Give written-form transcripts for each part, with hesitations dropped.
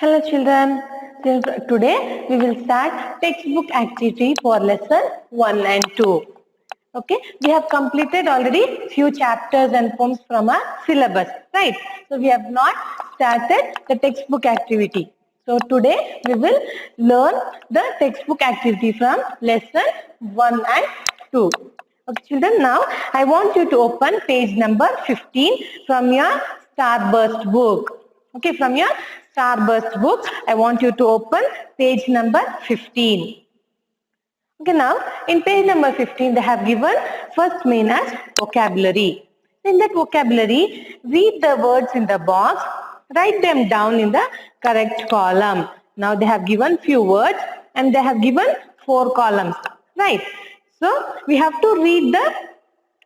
Hello children, today we will start textbook activity for lesson 1 and 2. Okay, we have completed already few chapters and poems from our syllabus, right? So we have not started the textbook activity. So today we will learn the textbook activity from lesson 1 and 2. Okay children, now I want you to open page number 15 from your Starburst book. Okay, from your Starburst book, I want you to open page number 15. Okay, now in page number 15, they have given first main as vocabulary. In that vocabulary, read the words in the box, write them down in the correct column. Now they have given few words and they have given 4 columns, right? So we have to read the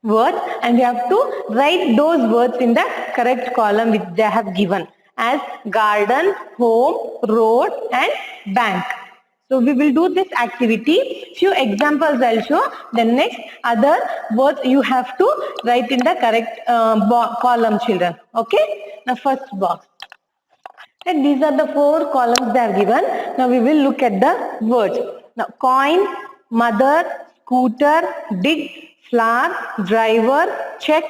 words and we have to write those words in the correct column which they have given as garden, home, road and bank. So we will do this activity. Few examples I'll show. Then next other words you have to write in the correct column children. Okay. Now first box. And these are the 4 columns they are given. Now we will look at the words. Now coin, mother, scooter, dig, flower, driver, check,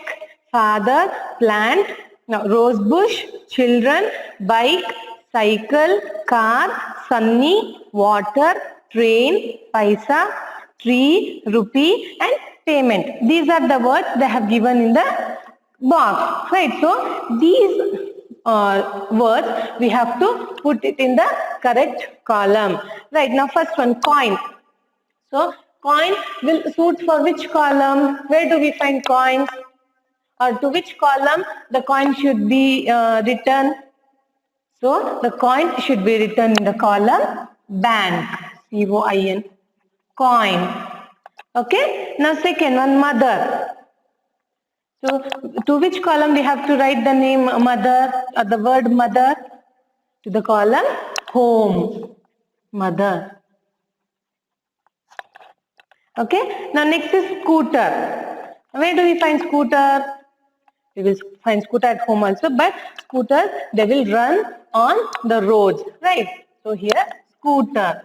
father, plant, now rose bush, children, bike, cycle, car, sunny, water, train, paisa, tree, rupee and payment. These are the words they have given in the box, right? So these words we have to put it in the correct column, right? Now first one, coin. So coin will suit for which column? Where do we find coins? Or to which column the coin should be written? So the coin should be written in the column bank, C-O-I-N, coin. Okay. Now second one, mother. So to which column we have to write the name mother or the word mother? To the column home, mother. Okay. Now next is scooter. Where do we find scooter? We will find scooter at home also, but scooters, they will run on the roads, right? So here, scooter.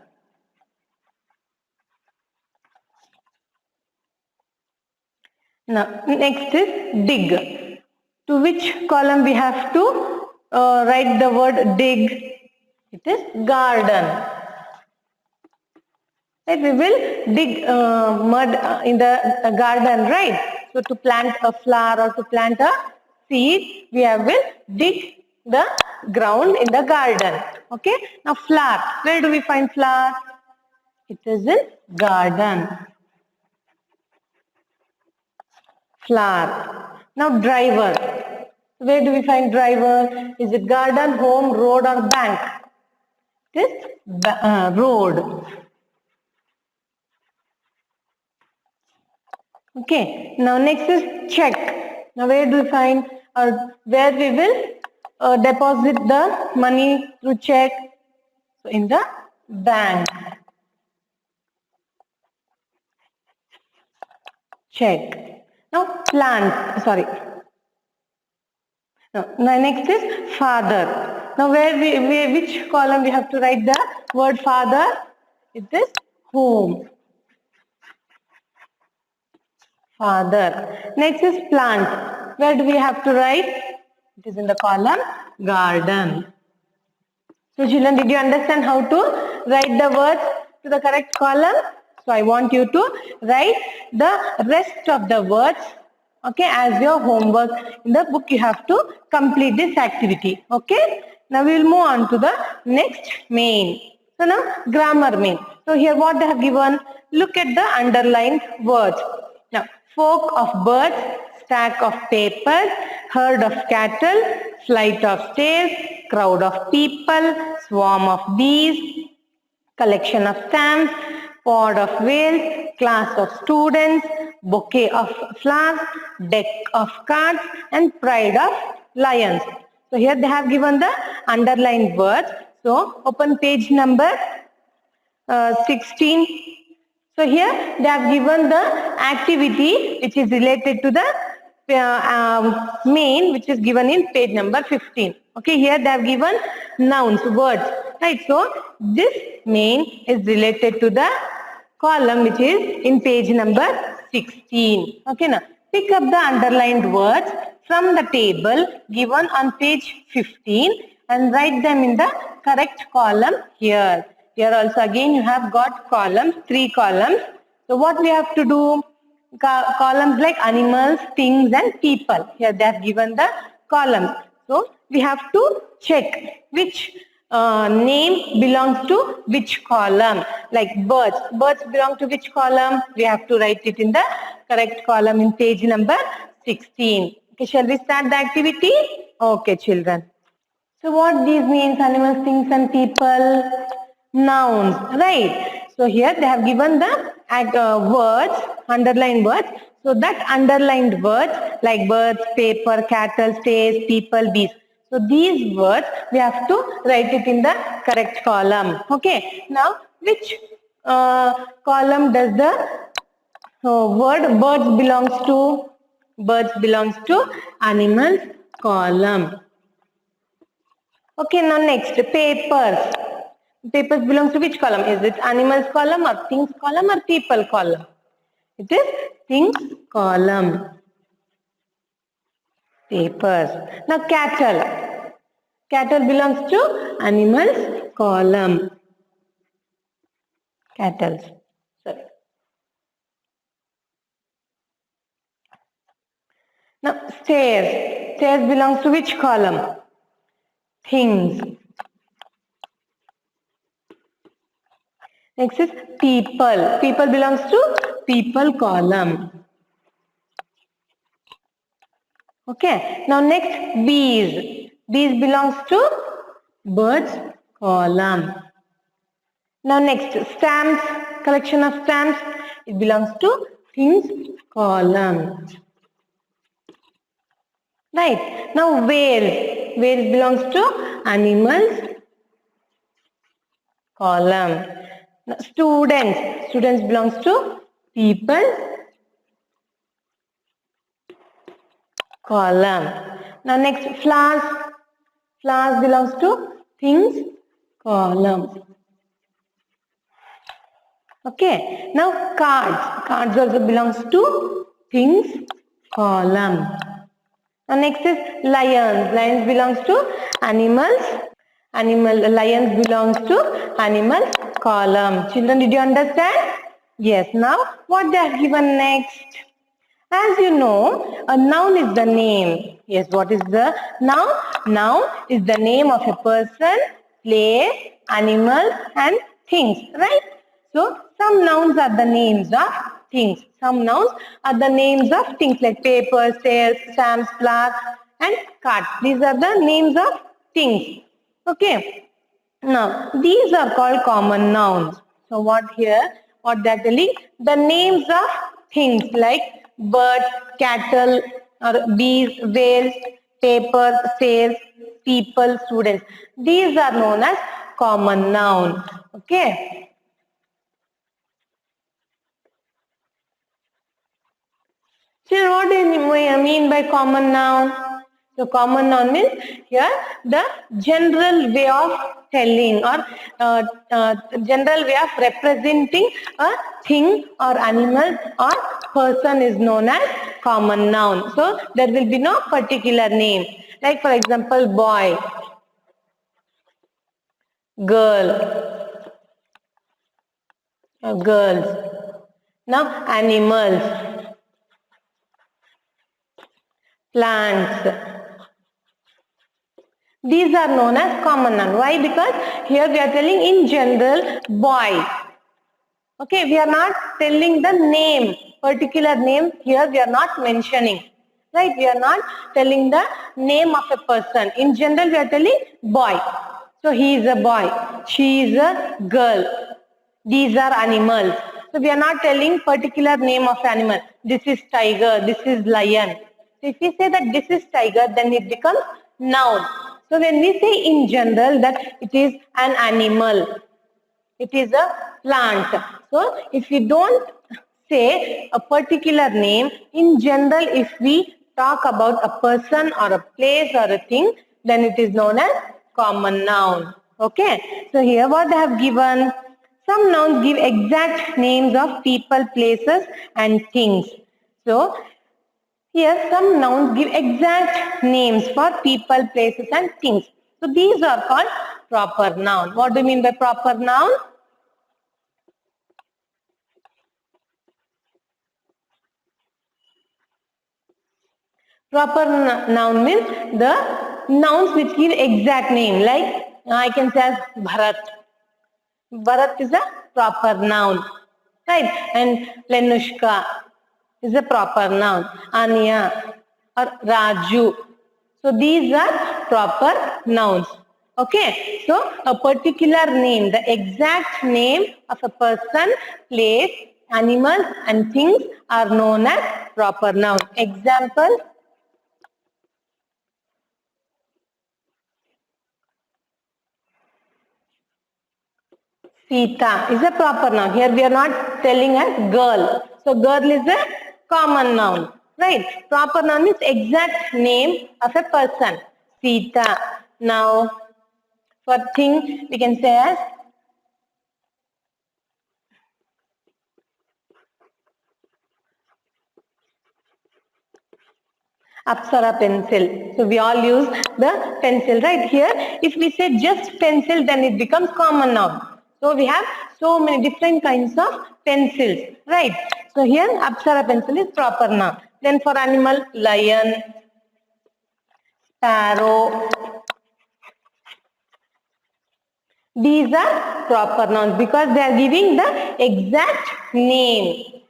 Now, next is dig. To which column we have to write the word dig? It is garden. Right? We will dig mud in the garden, right? So to plant a flower or to plant a seed, we will dig the ground in the garden. Okay. Now flower. Where do we find flower? It is in garden. Flower. Now driver. Where do we find driver? Is it garden, home, road or bank? It is road. Okay. Now next is check. Now where do we find or where we will deposit the money through check? So in the bank. Check. Now plant. Sorry. Now next is father. Now which column we have to write the word father? It is home. Father. Next is plant. Where do we have to write? It is in the column garden. So children, did you understand how to write the words to the correct column? So I want you to write the rest of the words, okay, as your homework. In the book you have to complete this activity, okay. Now we will move on to the next main. So now grammar main. So here what they have given, look at the underlined words. Now flock of birds, stack of papers, herd of cattle, flight of stairs, crowd of people, swarm of bees, collection of stamps, pod of whales, class of students, bouquet of flowers, deck of cards and pride of lions. So here they have given the underlined words. So open page number 16. So here they have given the activity which is related to the main, which is given in page number 15. Okay, here they have given nouns, words, right? So this main is related to the column which is in page number 16. Okay, now pick up the underlined words from the table given on page 15 and write them in the correct column here. Here also again you have got columns, 3 columns. So what we have to do? Columns like animals, things and people. Here they have given the columns. So we have to check which name belongs to which column. Like birds. Birds belong to which column? We have to write it in the correct column in page number 16. Okay, shall we start the activity? Okay, children. So what these means? Animals, things and people? Nouns, right? So here they have given the words, underlined words. So that underlined words like birds, paper, cattle, stairs, people, bees. So these words we have to write it in the correct column. Okay. Now which column does the word birds belongs to? Birds belongs to animals column. Okay, now next, papers. Papers belongs to which column? Is it animals column or things column or people column? It is things column. Papers. Now cattle. Cattle belongs to animals column. Cattle. Sorry. Now stairs. Stairs belongs to which column? Things. Next is people. People belongs to people column. Okay. Now next bees. Bees belongs to birds column. Now next stamps. Collection of stamps. It belongs to things column. Right. Now whales. Whales belongs to animals column. Now, students. Students belongs to people column. Now next flowers. Flowers belongs to things column. Okay. Now cards. Cards also belongs to things column. Now next is lions. Lions belongs to animals. Lions belongs to animals column. Children, did you understand? Yes. Now what they have given next? As you know, a noun is the name. Yes, what is the noun? Noun is the name of a person, place, animal and things, right? So some nouns are the names of things. Some nouns are the names of things like paper, stairs, stamps, flowers and cards. These are the names of things. Okay. Now, these are called common nouns. So what here? What they are telling? The names of things like birds, cattle, or bees, whales, paper, stairs, people, students. These are known as common noun. Okay. So what do you mean by common noun? So common noun means here the general way of telling or general way of representing a thing or animal or person is known as common noun. So there will be no particular name. Like for example, boy, girl, girls. Now animals, plants. These are known as common noun. Why? Because here we are telling in general boy. Okay, we are not telling the name, particular name here we are not mentioning. Right, we are not telling the name of a person. In general we are telling boy. So he is a boy, she is a girl. These are animals. So we are not telling particular name of animal. This is tiger, this is lion. So if we say that this is tiger, then it becomes noun. So when we say in general that it is an animal, it is a plant. So if we don't say a particular name, in general if we talk about a person or a place or a thing, then it is known as common noun. Okay, so here what they have given, some nouns give exact names of people, places and things. So here some nouns give exact names for people, places and things. So these are called proper noun. What do you mean by proper noun? Proper noun means the nouns which give exact name. Like I can say as Bharat. Bharat is a proper noun, right? And Lenushka is a proper noun. Anya or Raju. So these are proper nouns. Okay, so a particular name, the exact name of a person, place, animals and things are known as proper noun. Example, Sita is a proper noun. Here we are not telling as girl. So girl is a common noun. Right? Proper noun is exact name of a person. Sita. Now for thing we can say as Apsara pencil. So we all use the pencil, right? Here, if we say just pencil, then it becomes common noun. So we have so many different kinds of pencils, right? So here, Apsara pencil is proper noun. Then for animal, lion, sparrow. These are proper nouns because they are giving the exact name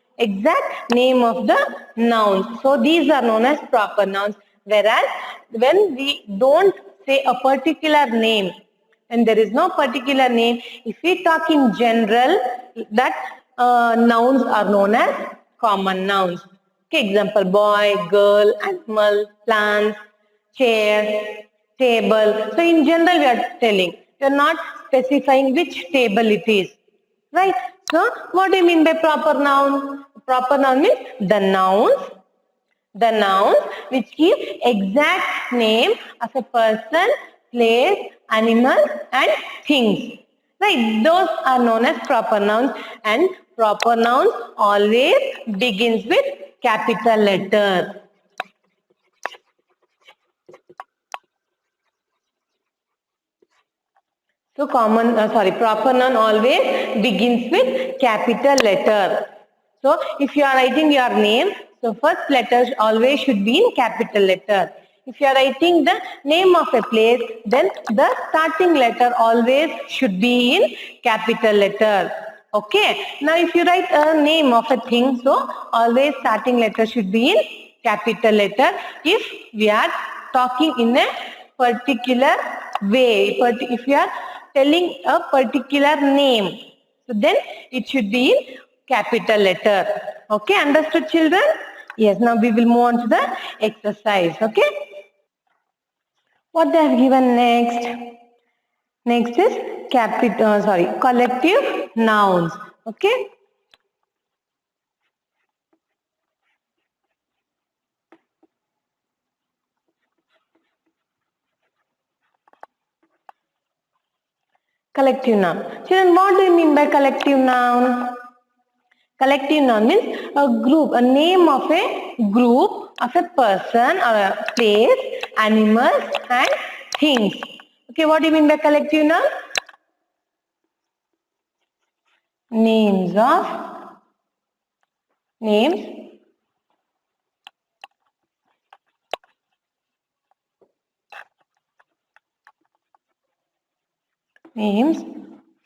of the nouns. So these are known as proper nouns. Whereas when we don't say a particular name, and there is no particular name, if we talk in general, that nouns are known as common nouns. Okay, example, boy, girl, animal, plants, chair, table. So in general we are telling. We are not specifying which table it is. Right? So what do you mean by proper noun? Proper noun means the nouns which give exact name of a person, place, animal and things. Right? Those are known as proper nouns, and proper nouns always begins with capital letter. So proper noun always begins with capital letter. So if you are writing your name, so first letter always should be in capital letter. If you are writing the name of a place, then the starting letter always should be in capital letter. Okay. Now if you write a name of a thing, so always starting letter should be in capital letter. If we are talking in a particular way, if you are telling a particular name, so then it should be in capital letter. Okay, understood children? Yes, now we will move on to the exercise. Okay, what they have given next? Next is collective nouns. Okay. Collective noun. Children, what do you mean by collective noun? Collective noun means a group, a name of a group of a person or a place, animals and things. Okay, what do you mean by collective noun? Names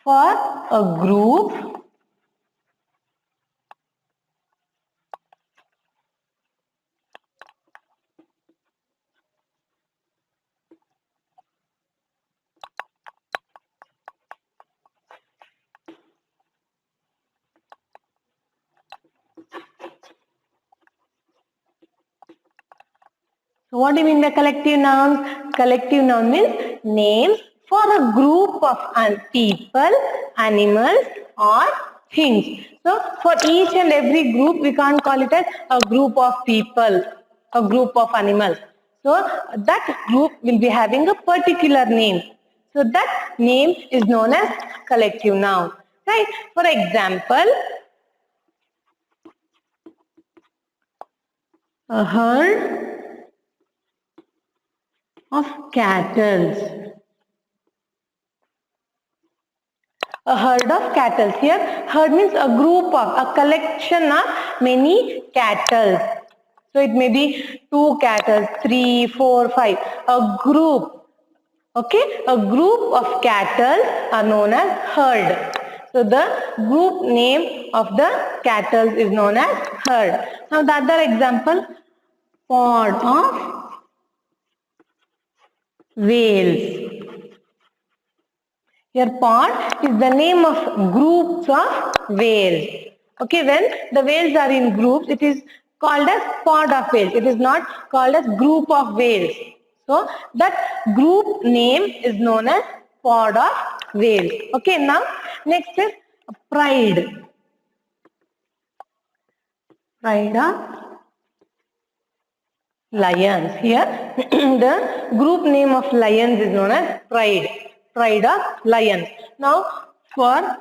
for a group So what do you mean by collective nouns? Collective noun means names for a group of people, animals or things. So for each and every group we can't call it as a group of people, a group of animals. So that group will be having a particular name. So that name is known as collective noun, right? For example, a herd of cattle. A herd of cattle. Here, herd means a group of, a collection of many cattle. So it may be 2 cattle, 3, 4, 5. A group. Okay, a group of cattle are known as herd. So the group name of the cattle is known as herd. Now the other example, pod of whales. Here pod is the name of groups of whales. Okay, when the whales are in groups, it is called as pod of whales. It is not called as group of whales. So that group name is known as pod of whales. Okay, now next is pride. Pride of lions. Here the group name of lions is known as pride. Pride of lions. Now for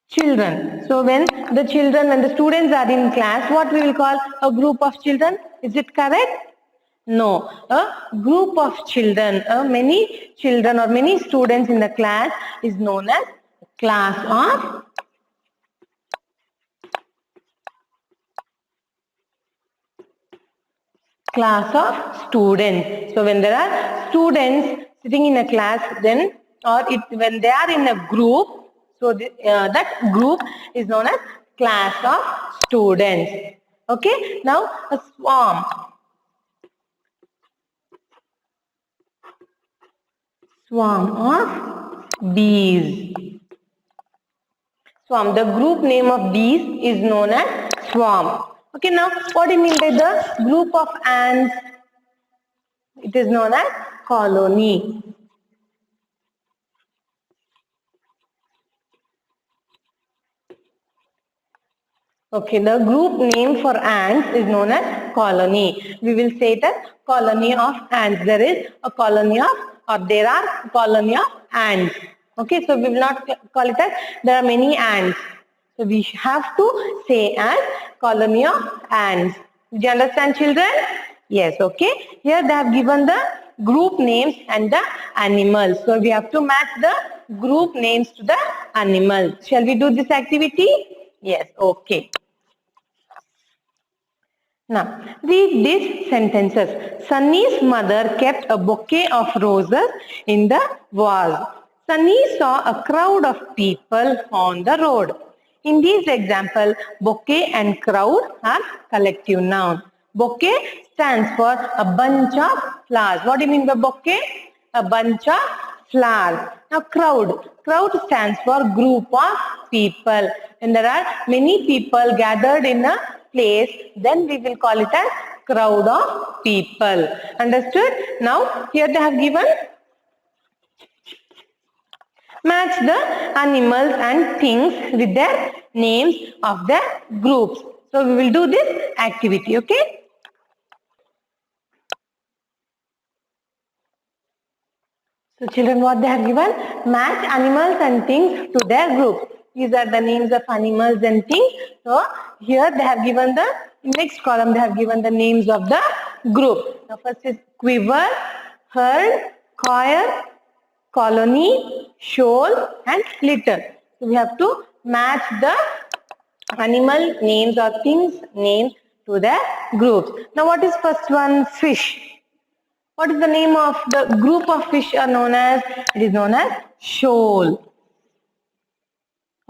children. So when the children, when the students are in class, what we will call a group of children? Is it correct? No. A group of children, many children or many students in the class is known as class of students. So when there are students sitting in a class, then when they are in a group, so that group is known as class of students. Okay, now a swarm. Swarm of bees. Swarm. The group name of bees is known as swarm. Okay, now what do you mean by the group of ants? It is known as colony. Okay, the group name for ants is known as colony. We will say it as colony of ants. There is a colony of, or there are colony of ants. Okay, so we will not call it as there are many ants. So we have to say as colony of ants. Do you understand, children? Yes, okay. Here they have given the group names and the animals. So we have to match the group names to the animals. Shall we do this activity? Yes, okay. Now, read these sentences. Sunny's mother kept a bouquet of roses in the vase. Sunny saw a crowd of people on the road. In these examples, bouquet and crowd are collective noun. Bouquet stands for a bunch of flowers. What do you mean by bouquet? A bunch of flowers. Now, crowd. Crowd stands for group of people. When there are many people gathered in a place, then we will call it as crowd of people. Understood? Now, here they have given match the animals and things with their names of the groups. So, we will do this activity, okay? So, children, what they have given? Match animals and things to their groups. These are the names of animals and things. So, here they have given the next column, they have given the names of the group. Now, first is quiver, herd, choir, colony, shoal and litter. So, we have to match the animal names or things names to their groups. Now, what is first one? Fish. What is the name of the group of fish are known as? It is known as shoal.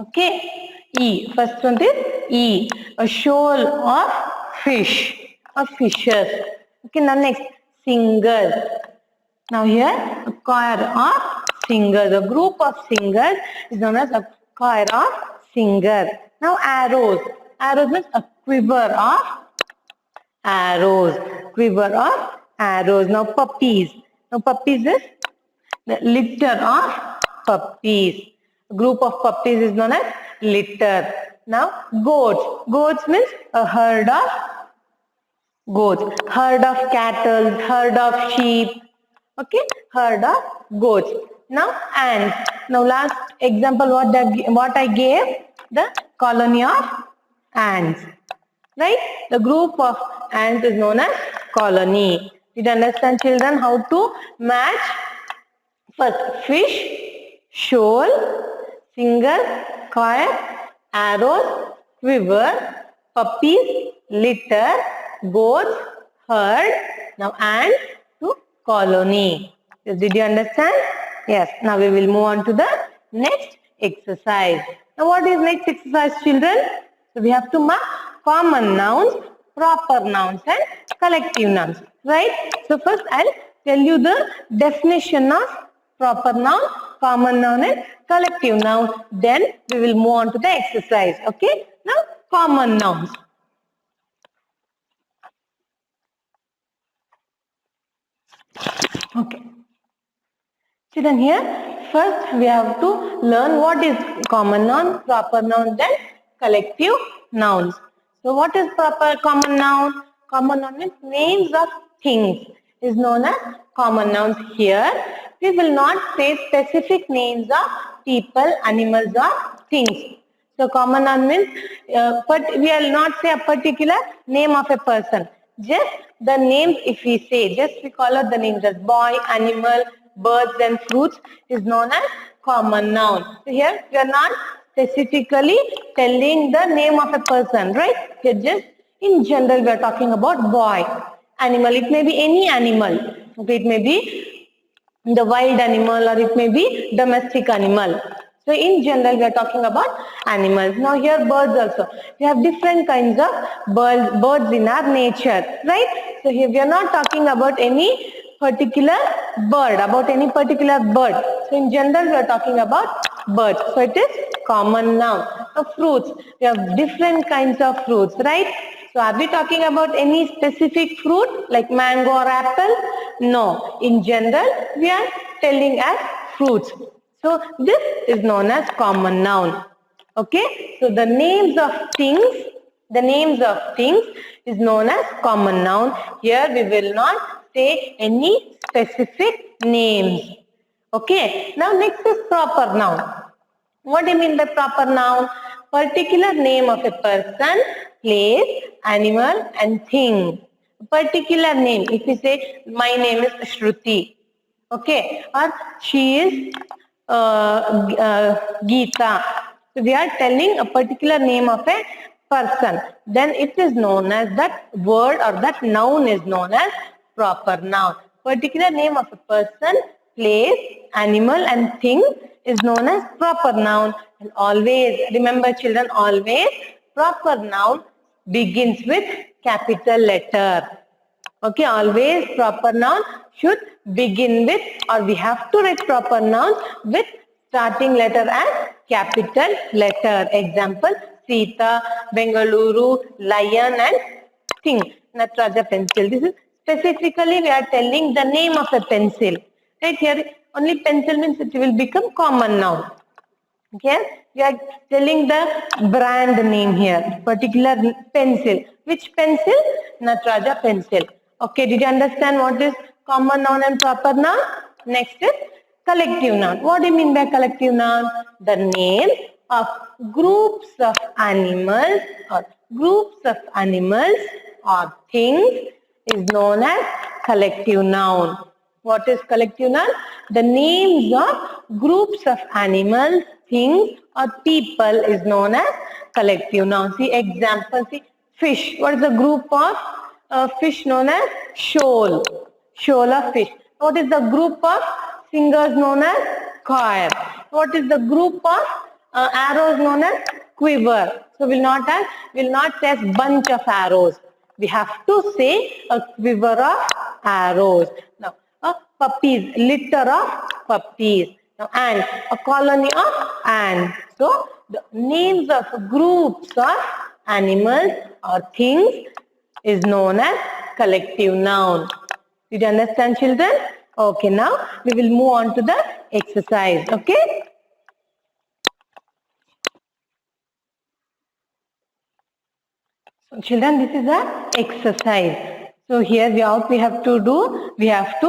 Okay. E. First one is E. A shoal of fish or fishes. Okay. Now next, singers. Now here, a choir of singers. A group of singers is known as a choir of singers. Now arrows. Arrows means a quiver of arrows. Quiver of arrows. Now puppies. Now puppies is the litter of puppies. A group of puppies is known as litter. Now goats. Goats means a herd of goats. Herd of cattle, herd of sheep, Okay, herd of goats. Now ants. Now last example what I gave, the colony of ants. Right? The group of ants is known as colony. Did you understand, children, how to match? First, fish, shoal, singer, coil, arrows, quiver, puppies, litter, goats, herd. Now ants to colony. Did you understand? Yes. Now we will move on to the next exercise. Now what is next exercise, children? So we have to mark common nouns, proper nouns and collective nouns. Right? So first I'll tell you the definition of proper noun, common noun and collective noun. Then we will move on to the exercise. Okay? Now common nouns. Okay. Children, here first we have to learn what is common noun, proper noun, then collective nouns. So what is proper common noun? Common noun means names of things is known as common nouns. Here we will not say specific names of people, animals or things. So common noun means, but we will not say a particular name of a person. Just the names, if we say, just we call out the names as boy, animal, birds and fruits is known as common noun. So here we are not specifically telling the name of a person, right? Here just in general we are talking about boy. Animal, it may be any animal. Okay, it may be the wild animal or it may be domestic animal. So in general we are talking about animals. Now here birds also. We have different kinds of birds in our nature, right? So here we are not talking about any particular bird, So in general we are talking about birds. So it is common noun. Now fruits. We have different kinds of fruits, right? So are we talking about any specific fruit like mango or apple? No. In general, we are telling as fruits. So this is known as common noun. Okay. So the names of things is known as common noun. Here we will not say any specific names. Okay. Now next is proper noun. What do you mean by proper noun? Particular name of a person, place, animal and thing. Particular name. If we say, my name is Shruti. Okay. Or she is Geeta. So we are telling a particular name of a person. Then it is known as, that word or that noun is known as proper noun. Particular name of a person, place, animal and thing is known as proper noun. And always, remember children, always proper noun begins with capital letter. Okay, always proper noun should begin with, or we have to write proper nouns with starting letter as capital letter. Example, Sita, Bengaluru, lion and thing, Nataraja pencil. This is specifically we are telling the name of a pencil. Right here, only pencil means it will become common noun. Okay, we are telling the brand name here, particular pencil. Which pencil? Nataraja pencil. Okay, did you understand what is common noun and proper noun? Next is collective noun. What do you mean by collective noun? The name of groups of animals or things is known as collective noun. What is collective noun? The names of groups of animals, things or people is known as collective noun. See example, see fish. What is the group of fish known as? Shoal. Shoal of fish. What is the group of singers known as? Choir. What is the group of arrows known as? Quiver. So will not say bunch of arrows. We have to say a quiver of arrows. Now, puppies, litter of puppies. Now, ant, a colony of ants. So, the names of groups of animals or things is known as collective noun. Did you understand, children? Okay, now we will move on to the exercise. Okay? So, children, this is a exercise. So here we have to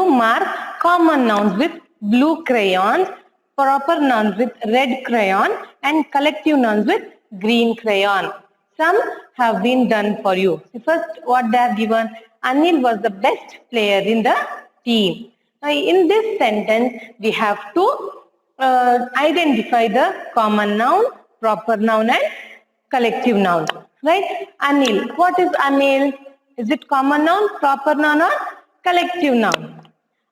mark common nouns with blue crayons, proper nouns with red crayon, and collective nouns with green crayon. Some have been done for you. First, what they have given, Anil was the best player in the team. Now, in this sentence, we have to identify the common noun, proper noun, and collective noun. Right? Anil. What is Anil? Is it common noun, proper noun, or collective noun?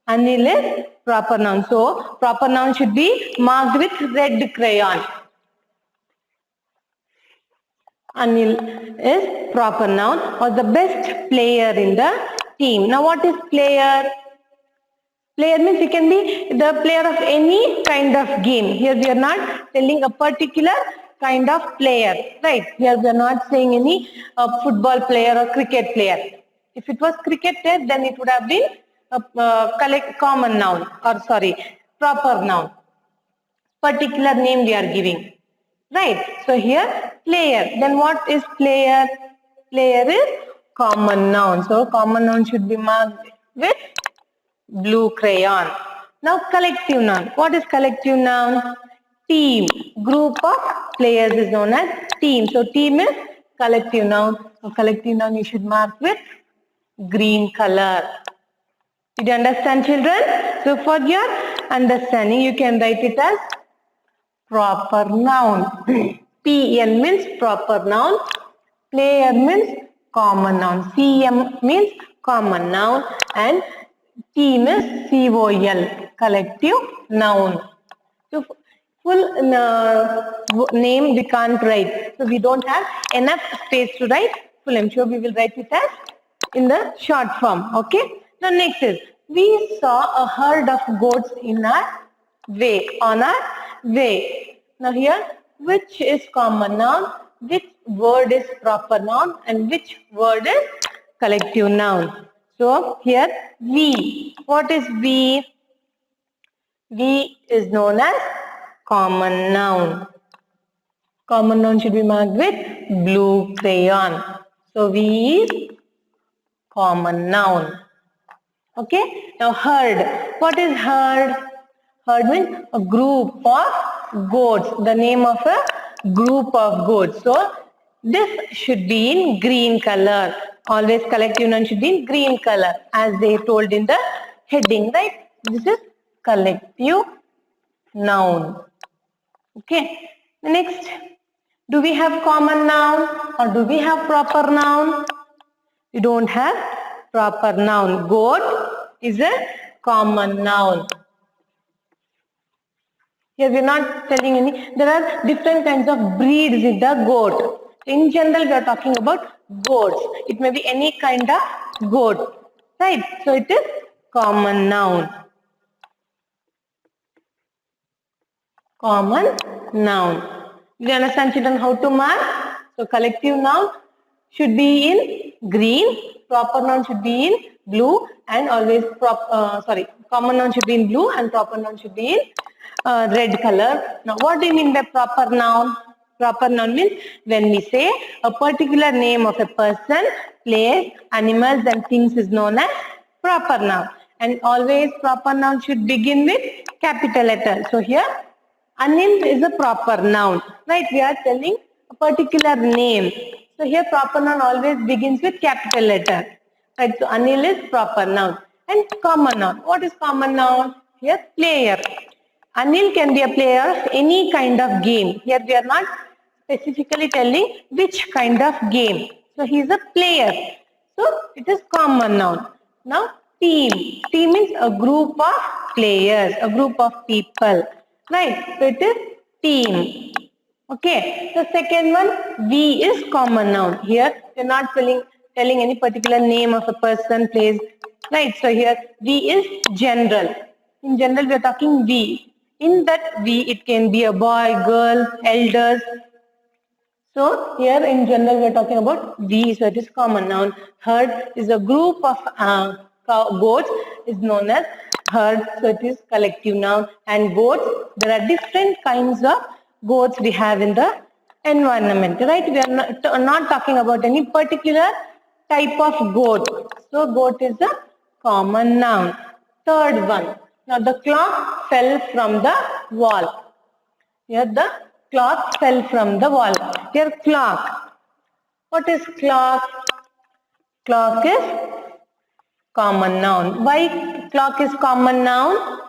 Anil is proper noun. So, proper noun should be marked with red crayon. Anil is proper noun, was the best player in the team. Now, what is player? Player means he can be the player of any kind of game. Here we are not telling a particular kind of player, right? Here we are not saying any football player or cricket player. If it was cricket player, then it would have been a common noun, or sorry, proper noun. Particular name we are giving, right? So here player. Then what is player? Player is common noun. So common noun should be marked with blue crayon. Now collective noun. What is collective noun? Team. Group of players is known as team. So team is collective noun. So collective noun you should mark with green color. Did you understand, children? So for your understanding, you can write it as proper noun. PN means proper noun. Player means common noun. CM means common noun. And team is COL, collective noun. So full name we can't write. So we don't have enough space to write full name. So we will write it as in the short form. Okay. Now next is, we saw a herd of goats in our way, on our way. Now here, which is common noun, which word is proper noun, and which word is collective noun? So here, we. What is we? We is known as common noun. Common noun should be marked with blue crayon. So we is common noun. Okay. Now herd. What is herd? Herd means a group of goats. The name of a group of goats. So this should be in green color. Always collective noun should be in green color, as they told in the heading, right? This is collective noun. Okay. Next, do we have common noun or do we have proper noun? We don't have proper noun. Goat is a common noun. Here we are not telling any. There are different kinds of breeds in the goat. In general, we are talking about goats. It may be any kind of goat, right? So it is common noun. Common noun. Do you understand, children, how to mark? So collective noun should be in green, proper noun should be in blue, and always common noun should be in blue and proper noun should be in red color. Now, what do you mean by proper noun? Proper noun means when we say a particular name of a person, place, animals, and things is known as proper noun. And always proper noun should begin with capital letter. So here, Anil is a proper noun, right? We are telling a particular name. So here proper noun always begins with capital letter. Right? So Anil is proper noun. And common noun. What is common noun? Here player. Anil can be a player of any kind of game. Here we are not specifically telling which kind of game. So he is a player. So it is common noun. Now team. Team means a group of players, a group of people. Right? So it is team. Okay. The second one, we is common noun. Here we are not telling any particular name of a person, place. Right? So here we is general. In general we are talking we. In that we, it can be a boy, girl, elders. So here in general we are talking about we. So it is common noun. Herd is a group of goats is known as herd. So it is collective noun. And goats, there are different kinds of goats we have in the environment, right? We are not talking about any particular type of goat. So goat is a common noun. Third one, Now the clock fell from the wall. Here the clock fell from the wall. Here clock. What is clock? Clock is common noun. Why clock is common noun?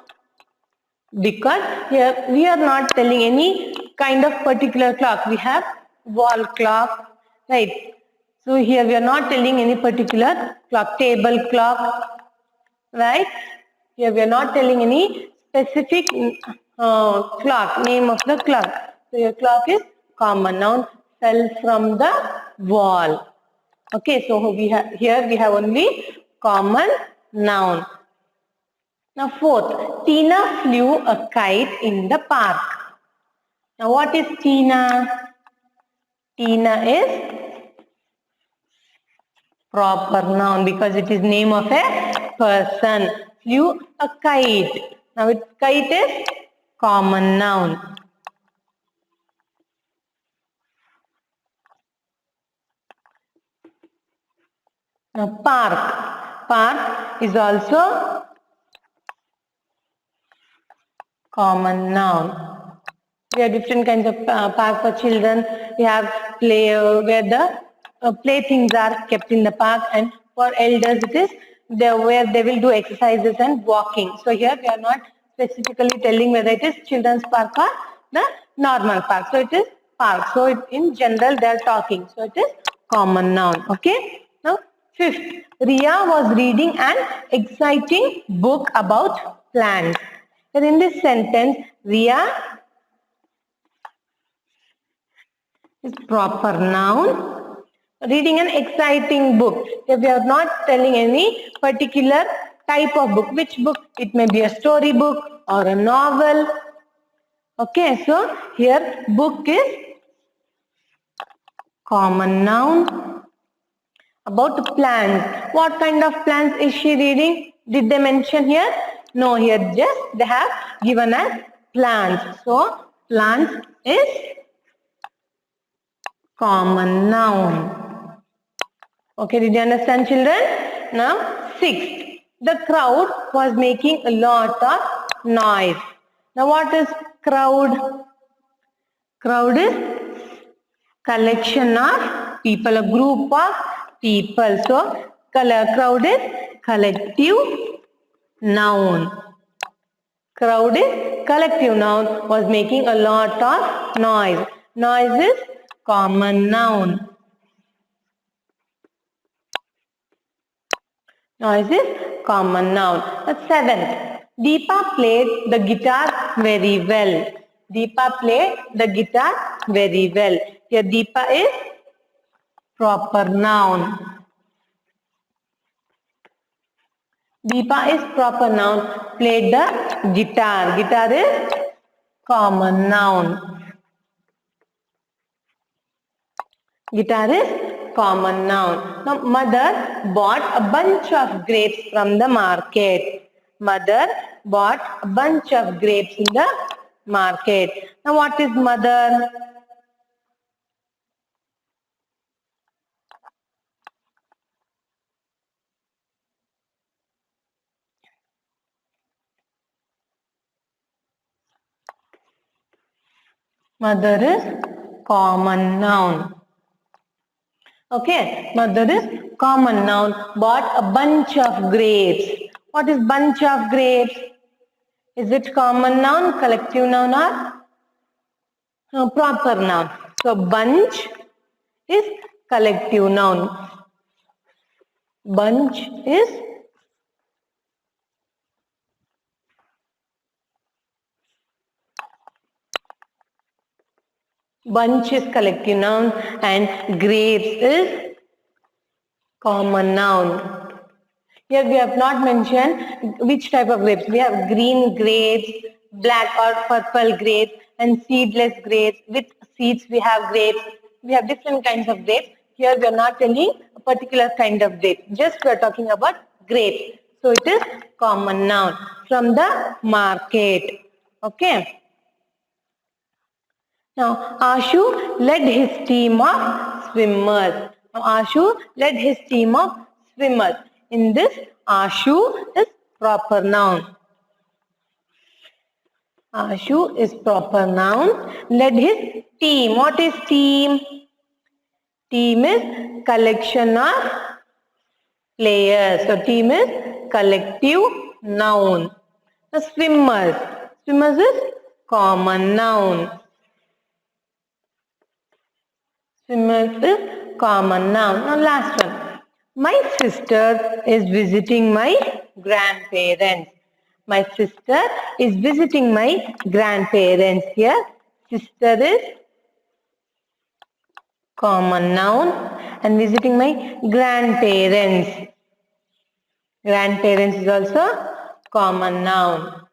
Because here we are not telling any kind of particular clock. We have wall clock, right? So here we are not telling any particular clock, table clock, right? Here we are not telling any specific clock, name of the clock. So your clock is common noun, fell from the wall. Okay, so we have here we have only common noun. Now fourth, Tina flew a kite in the park. Now what is Tina? Tina is proper noun because it is name of a person. Flew a kite. Now kite is common noun. Now park. Park is also common noun. We have different kinds of park for children. We have play where the playthings are kept in the park, and for elders it is where they will do exercises and walking. So here we are not specifically telling whether it is children's park or the normal park. So it is park. So in general they are talking. So it is common noun. Okay. Now fifth, Ria was reading an exciting book about plants. And in this sentence, Ria is proper noun. Reading an exciting book. If we are not telling any particular type of book, which book? It may be a story book or a novel. Okay, so here book is common noun. About plants. What kind of plants is she reading? Did they mention here? No, here just they have given as plants. So plants is common noun. Okay, did you understand, children? Now sixth, the crowd was making a lot of noise. Now what is crowd? Crowd is collection of people, a group of people. So crowd is collective noun. Crowd is collective noun, was making a lot of noise. Noise is common noun. Noise is common noun. The seventh, Deepa played the guitar very well. Deepa played the guitar very well. Here Deepa is proper noun. Deepa is proper noun. Played the guitar. Guitar is common noun. Guitar is common noun. Now mother bought a bunch of grapes from the market. Mother bought a bunch of grapes in the market. Now what is mother? Mother is common noun. Okay, mother is common noun. Bought a bunch of grapes. What is bunch of grapes? Is it common noun, collective noun, or proper noun? So bunch is collective noun. Bunch is collective noun and grapes is common noun. Here we have not mentioned which type of grapes. We have green grapes, black or purple grapes, and seedless grapes. With seeds we have grapes. We have different kinds of grapes. Here we are not telling a particular kind of grape. Just we are talking about grapes. So it is common noun. From the market. Okay. Now Ashu led his team of swimmers. Now Ashu led his team of swimmers. In this, Ashu is proper noun. Ashu is proper noun. Led his team. What is team? Team is collection of players. So team is collective noun. The swimmers. Swimmers is common noun. Swimmers is common noun. Now last one. My sister is visiting my grandparents. My sister is visiting my grandparents. Here, sister is common noun and visiting my grandparents. Grandparents is also common noun.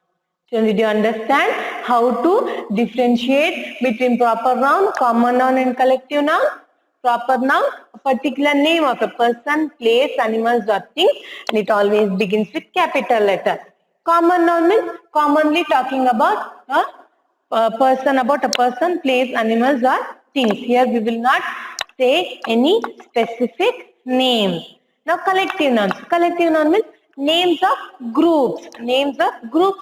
So did you understand how to differentiate between proper noun, common noun and collective noun? Proper noun, a particular name of a person, place, animals or things, and it always begins with capital letter. Common noun means commonly talking about a person, place, animals or things. Here we will not say any specific names. Now collective nouns. Collective noun means names of groups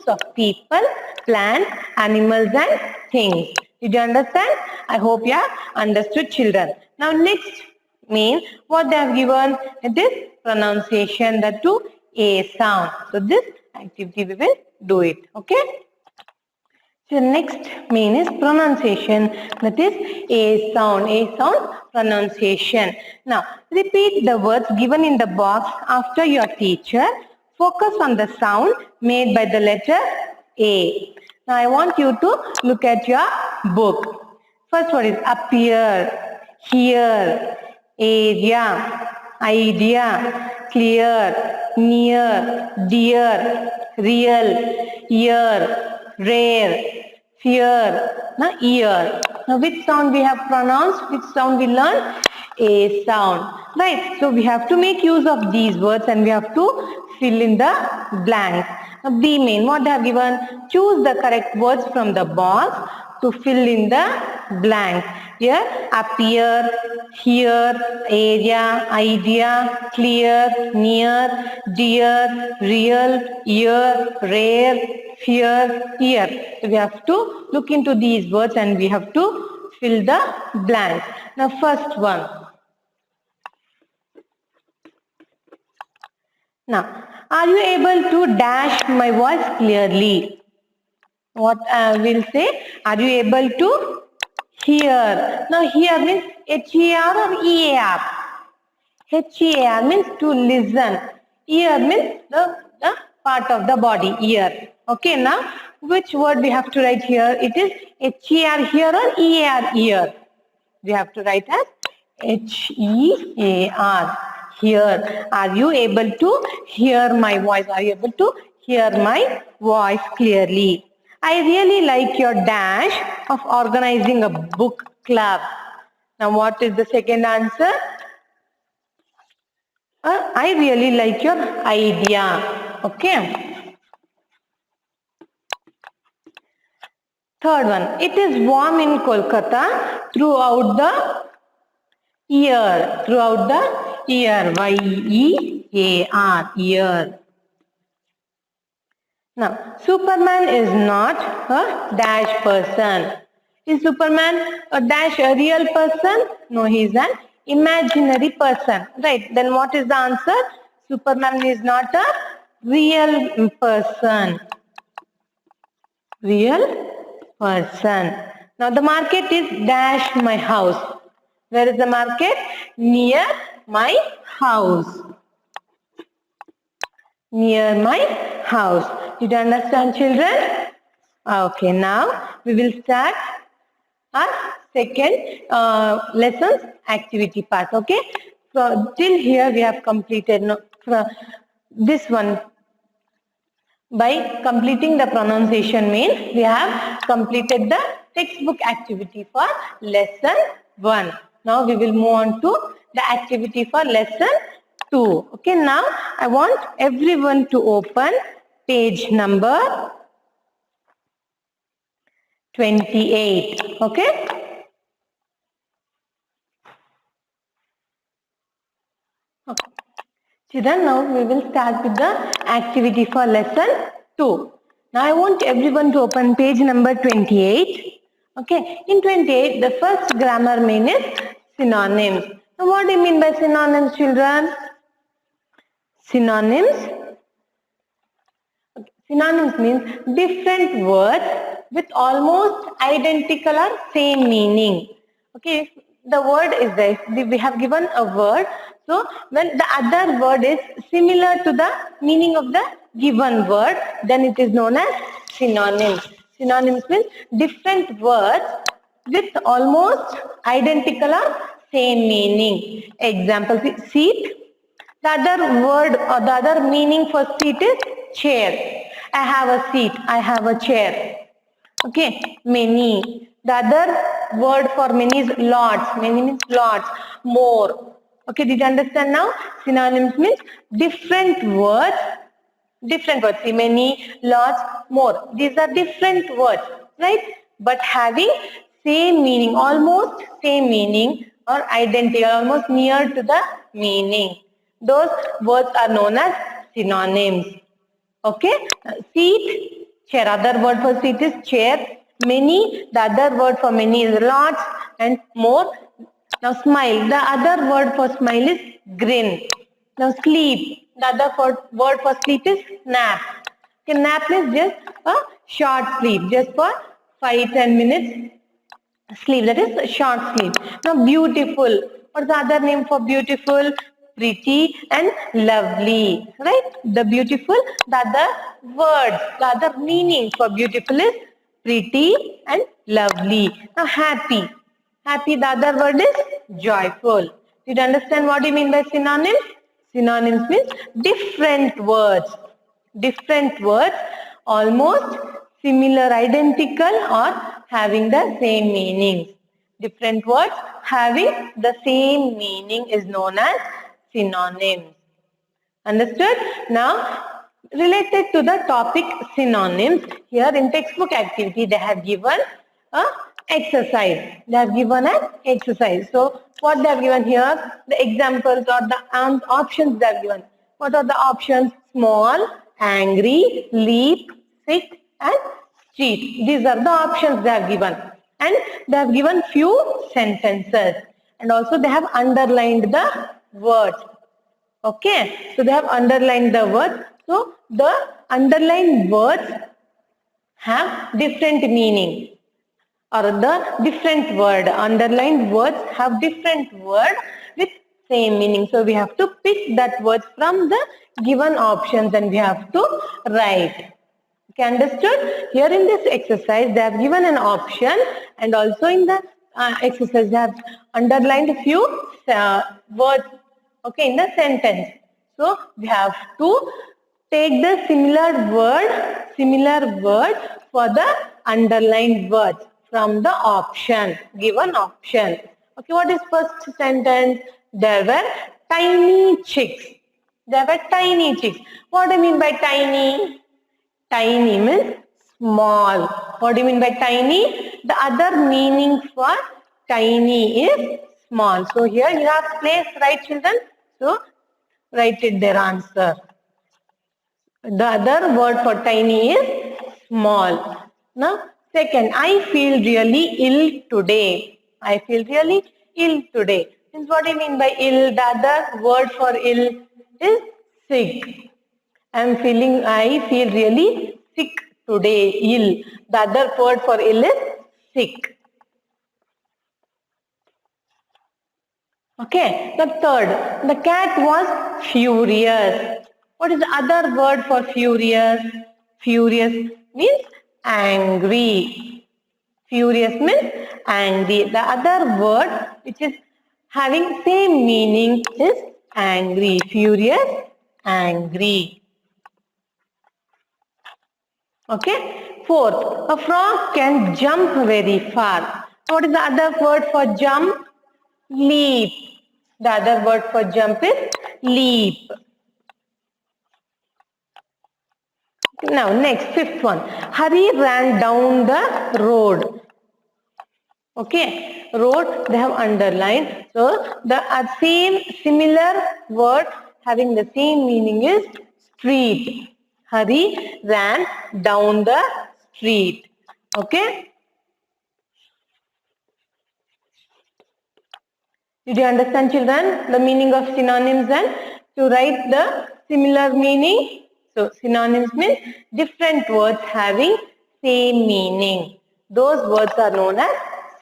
of people, plants, animals and things. Did you understand? I hope you have understood, children. Now next means what they have given, it is pronunciation, that to A sound. So this activity we will do it. Okay. So next main is pronunciation, that is A sound pronunciation. Now repeat the words given in the box after your teacher. Focus on the sound made by the letter A. Now I want you to look at your book. First word is appear, hear, area, idea, clear, near, dear, real, ear, rare, fear, ear. Now which sound we have pronounced, which sound we learn? A sound. Right, so we have to make use of these words and we have to fill in the blanks. Now B main, what they have given? Choose the correct words from the box to fill in the blanks. Here, appear, hear, area, idea, clear, near, dear, real, ear, rare, fear, ear. So we have to look into these words and we have to fill the blanks. Now first one. Now, are you able to dash my voice clearly? What I will say, are you able to hear? Now hear means H-E-R or E-A-R? H-E-A-R means to listen. Ear means the part of the body, ear. Okay, now which word we have to write here? It is H-E-R here or E-A-R ear? We have to write as H-E-A-R. Here. Are you able to hear my voice? Are you able to hear my voice clearly? I really like your dash of organizing a book club. Now what is the second answer? I really like your idea. Okay. Third one. It is warm in Kolkata throughout the year. Throughout the year. Y-E-A-R. Year. Now, Superman is not a dash person. Is Superman a dash a real person? No, he is an imaginary person. Right. Then what is the answer? Superman is not a real person. Real person. Now the market is dash my house. Where is the market? Near my house. Near my house. Did you understand, children? Okay, now we will start our second lessons activity part. Okay, so till here we have completed this one. By completing the pronunciation means we have completed the textbook activity for lesson 1. Now we will move on to the activity for lesson 2. Okay, now I want everyone to open page number 28. Okay. Children, now we will start with the activity for lesson 2. Now I want everyone to open page number 28. Okay, in 28, the first grammar mean is synonyms. So what do you mean by synonyms, children? Synonyms. Synonyms means different words with almost identical or same meaning. Okay, if the word is there, we have given a word. So when the other word is similar to the meaning of the given word, then it is known as synonyms. Synonyms means different words with almost identical or same meaning. Example, seat. The other word or the other meaning for seat is chair. I have a seat. I have a chair. Okay. Many. The other word for many is lots. Many means lots. More. Okay. Did you understand now? Synonyms means different words. Different words. See, many, lots, more. These are different words. Right? But having same meaning. Almost same meaning or identical. Almost near to the meaning. Those words are known as synonyms. Okay? Seat, chair. Other word for seat is chair. Many, the other word for many is lots and more. Now smile. The other word for smile is grin. Now sleep. The other word for sleep is nap. Okay, nap is just a short sleep, just for 5-10 minutes sleep, that is short sleep. Now beautiful, what's the other name for beautiful? Pretty and lovely, right? The beautiful, the other words, the other meaning for beautiful is pretty and lovely. Now happy, happy, the other word is joyful. Did you understand what you mean by synonyms? Synonyms means different words almost similar, identical or having the same meanings. Different words having the same meaning is known as synonyms. Understood? Now, related to the topic synonyms, here in textbook activity they have given a exercise. They have given an exercise. So, what they have given here, the examples or the options they have given. What are the options? Small, angry, leap, sick and street. These are the options they have given. And they have given few sentences. And also they have underlined the words. Okay, so they have underlined the words. So the underlined words have different meaning, or the different word. Underlined words have different word with same meaning. So we have to pick that word from the given options and we have to write. Okay, understood? Here in this exercise, they have given an option and also in the exercise, they have underlined a few words, okay, in the sentence. So, we have to take the similar word for the underlined words from the option, given option. Okay, what is first sentence? There were tiny chicks. There were tiny chicks. What do you mean by tiny? Tiny means small. What do you mean by tiny? The other meaning for tiny is small. So here you have place, right children? So write it their answer. The other word for tiny is small. Now second, I feel really ill today. I feel really ill today. Means what do you mean by ill? The other word for ill is sick. I feel really sick today, ill. The other word for ill is sick. Okay, the third, the cat was furious. What is the other word for furious? Furious means angry. Furious means angry. The other word which is having same meaning is angry. Furious, angry. Okay. Fourth, a frog can jump very far. What is the other word for jump? Leap. The other word for jump is leap. Now next, fifth one. Hari ran down the road. Okay. Road they have underlined. So the similar word having the same meaning is street. Hari ran down the street. Okay. Did you understand, children, the meaning of synonyms and to write the similar meaning? So synonyms means different words having same meaning. Those words are known as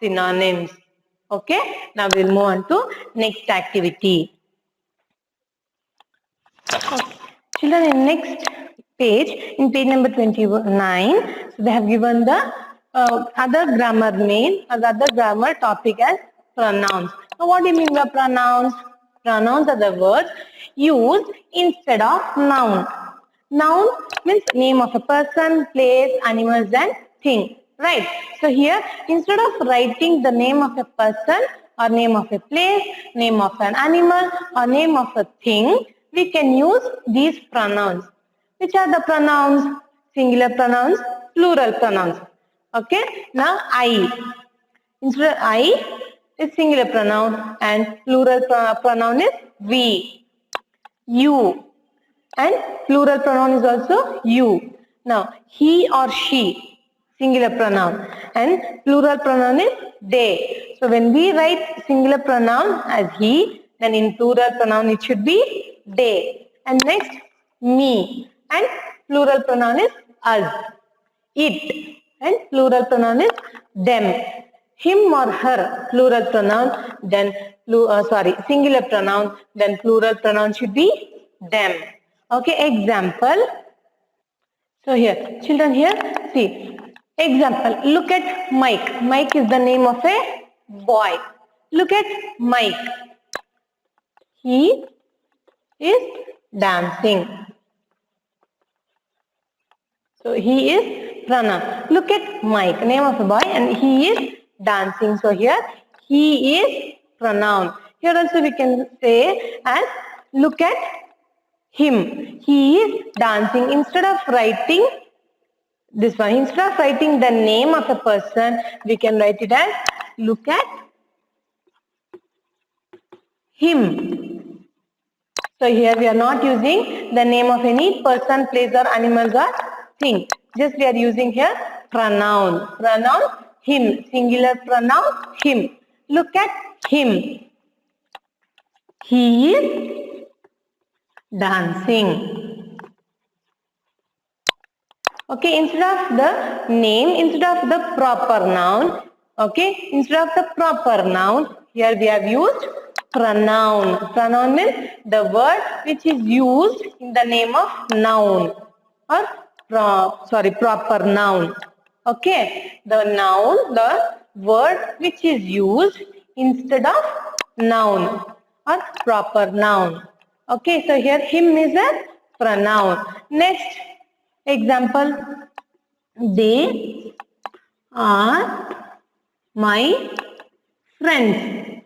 synonyms. Okay. Now we'll move on to next activity. Okay. Children, in next page, in page number 29, so they have given the other grammar name, other grammar topic as pronouns. Now, what do you mean by pronouns? Pronouns are the words used instead of noun. Noun means name of a person, place, animals and thing. Right. So here, instead of writing the name of a person or name of a place, name of an animal or name of a thing, we can use these pronouns. Which are the pronouns? Singular pronouns, plural pronouns. Okay. Now I. Instead of I is singular pronoun and plural pronoun is we. You. And plural pronoun is also you. Now he or she, singular pronoun, and plural pronoun is they. So when we write singular pronoun as he, then in plural pronoun it should be they. And next me, and plural pronoun is us. It, and plural pronoun is them. Him or her, plural pronoun, then singular pronoun, then plural pronoun should be them. Okay, example. So here, children, here, see. Example, look at Mike. Mike is the name of a boy. Look at Mike. He is dancing. So he is pronoun. Look at Mike, name of a boy, and he is dancing. So here, he is pronoun. Here also we can say as look at him. He is dancing. Instead of writing this one, instead of writing the name of a person, we can write it as look at him. So here we are not using the name of any person, place or animals or thing. Just we are using here pronoun. Pronoun him. Singular pronoun him. Look at him. He is dancing. Okay, instead of the name, instead of the proper noun, okay, instead of the proper noun, here we have used pronoun. Pronoun means the word which is used in the name of noun or proper noun. Okay, the noun, the word which is used instead of noun or proper noun. Okay, so here him is a pronoun. Next example, they are my friends.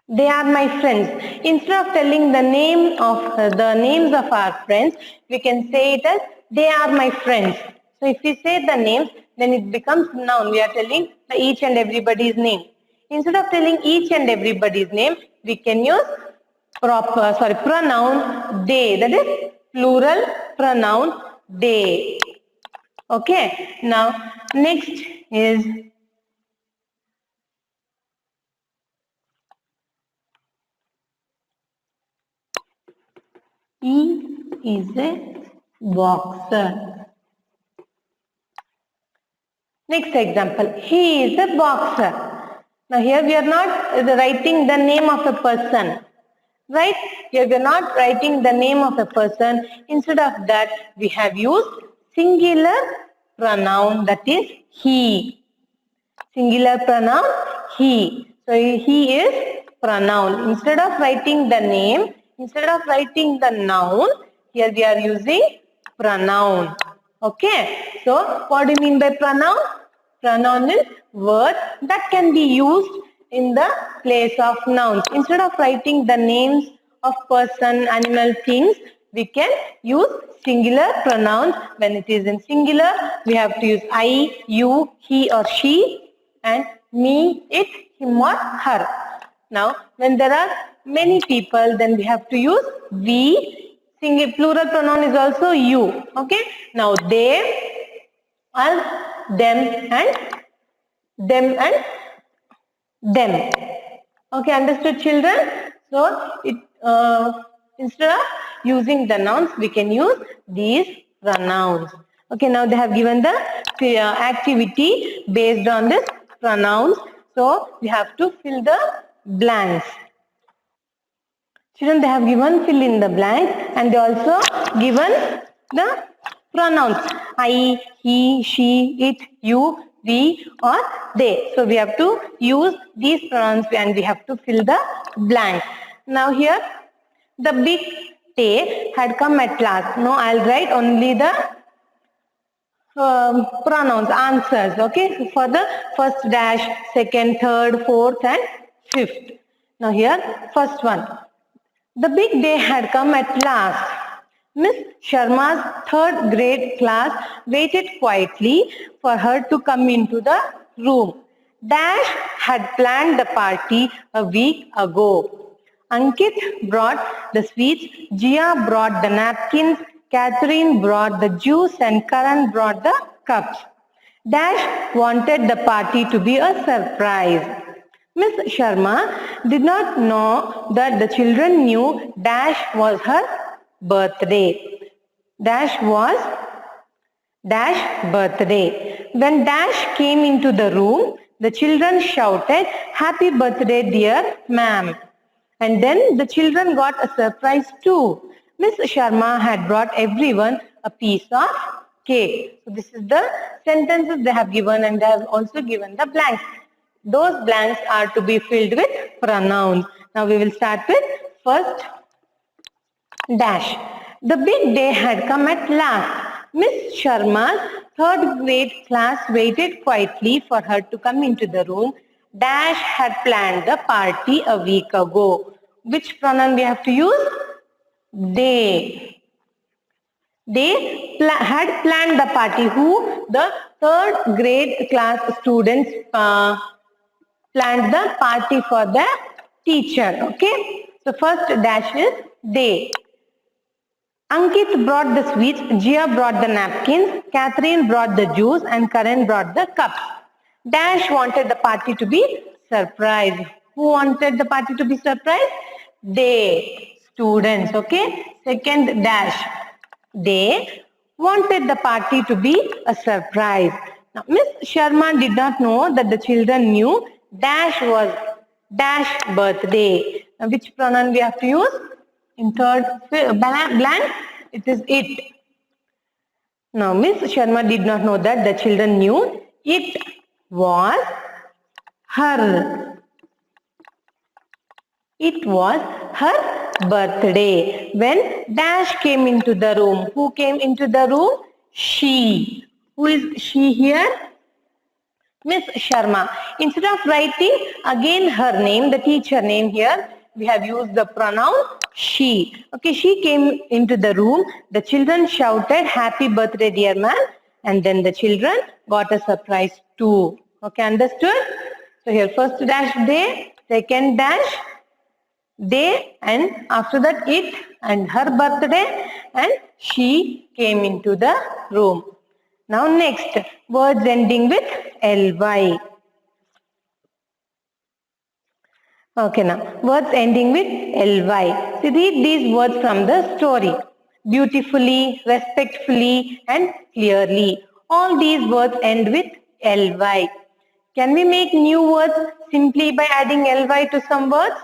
They are my friends. Instead of telling the name of the names of our friends, we can say it as they are my friends. So if we say the names, then it becomes noun. We are telling each and everybody's name. Instead of telling each and everybody's name, we can use pronoun they. That is plural pronoun they. Okay. Now next is he is a boxer. Next example, he is a boxer. Now here we are not writing the name of a person. Right? Here we are not writing the name of a person. Instead of that, we have used singular pronoun, that is he. Singular pronoun he. So he is pronoun. Instead of writing the name, instead of writing the noun, here we are using pronoun. Okay. So what do you mean by pronoun? Pronoun is word that can be used in the place of nouns. Instead of writing the names of person, animal, things, we can use singular pronouns. When it is in singular, we have to use I, you, he or she, and me, it, him or her. Now, when there are many people, then we have to use we. Single plural pronoun is also you. Okay. Now they, us, them and them and them. Okay, understood children? So it instead of using the nouns, we can use these pronouns. Okay, now they have given the activity based on this pronouns. So we have to fill the blanks. Children, they have given fill in the blanks and they also given the pronouns I, he, she, it, you, we or they. So we have to use these pronouns and we have to fill the blank. Now here the big day had come at last. No, I'll write only the pronouns, answers, okay, for the first dash, second, third, fourth and fifth. Now here, first one. The big day had come at last. Miss Sharma's third grade class waited quietly for her to come into the room. Dash had planned the party a week ago. Ankit brought the sweets, Jia brought the napkins, Catherine brought the juice and Karan brought the cups. Dash wanted the party to be a surprise. Miss Sharma did not know that the children knew Dash was her birthday. Dash was Dash birthday. When Dash came into the room, the children shouted, "Happy birthday, dear ma'am." And then the children got a surprise too. Miss Sharma had brought everyone a piece of cake. So this is the sentences they have given and they have also given the blanks. Those blanks are to be filled with pronouns. Now we will start with first dash. The big day had come at last. Miss Sharma's third grade class waited quietly for her to come into the room. Dash had planned the party a week ago. Which pronoun we have to use? They. They had planned the party. Who? The third grade class students planned the party for the teacher. Okay. So first dash is they. Ankit brought the sweets, Jia brought the napkins, Catherine brought the juice and Karan brought the cups. Dash wanted the party to be surprise. Who wanted the party to be surprise? They, students. Okay. Second dash. They wanted the party to be a surprise. Now, Miss Sharma did not know that the children knew Dash was Dash birthday. Now, which pronoun we have to use? In third blank, it is it. Now, Miss Sharma did not know that the children knew it was her. It was her birthday. When Dash came into the room, who came into the room? She. Who is she here? Miss Sharma. Instead of writing again her name, the teacher name here, we have used the pronoun she. Okay, she came into the room. The children shouted, "Happy birthday, dear man." And then the children got a surprise too. Okay, understood? So here first dash they, second dash they, and after that it and her birthday, and she came into the room. Now next, words ending with ly. Okay, now words ending with ly. So read these words from the story. Beautifully, respectfully and clearly. All these words end with ly. Can we make new words simply by adding ly to some words?